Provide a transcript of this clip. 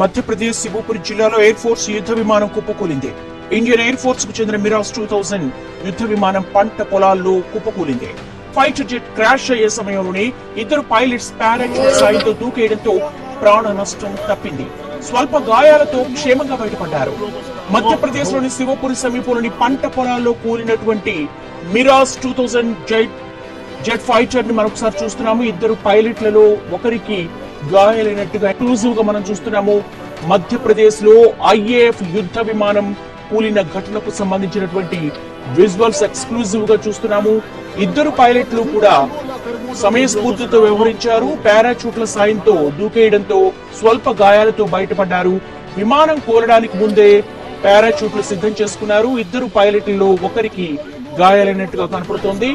మధ్యప్రదేశ్ శివపురి జిల్లాలో air force యుద్ధ విమానం కుప్పకూలింది. ఇండియన్ ఎయిర్ ఫోర్స్ కు చెందిన మిరాజ్ 2000 యుద్ధ విమానం పంట పొలాల్లో కుప్పకూలింది. ఫైటర్ జెట్ క్రాష్ అయ్యే సమయంలోనే ఇద్దరు పైలట్స్ పారాచూట్ సాయంతో దూకేయడంతో ప్రాణ నష్టం తప్పింది. స్వల్ప గాయాలతో క్షేమంగా బయటపడ్డారు. మధ్యప్రదేశ్ లోని శివపురి సమీపంలోని పంట పొలాల్లో కూలినటువంటి మిరాజ్ 2000 జెట్ ఫైటర్ ని మరొకసారి చూస్తున్నాము. ఇద్దరు పైలట్లలో ఒకరికి గాయాలైనట్టుగా ఎక్స్క్లూజివ్ గా మనం చూస్తున్నాము. మధ్యప్రదేశ్ లో ఐఏఎఫ్ యుద్ధ విమానం కూలిన ఘటనకు సంబంధించినటువంటి విజువల్స్ ఎక్స్క్లూజివ్ గా చూస్తున్నాము. ఇద్దరు పైలట్లు కూడా సమయస్ఫూర్తితో వ్యవహరించారు. పారాచూట్ల సాయంతో దూకేయడంతో స్వల్ప గాయాలతో బయటపడ్డారు. విమానం కూలడానికి ముందే పారాచూట్లు సిద్ధం చేసుకున్నారు. ఇద్దరు పైలట్లలో ఒకరికి గాయాలైనట్టుగా కనపడుతోంది.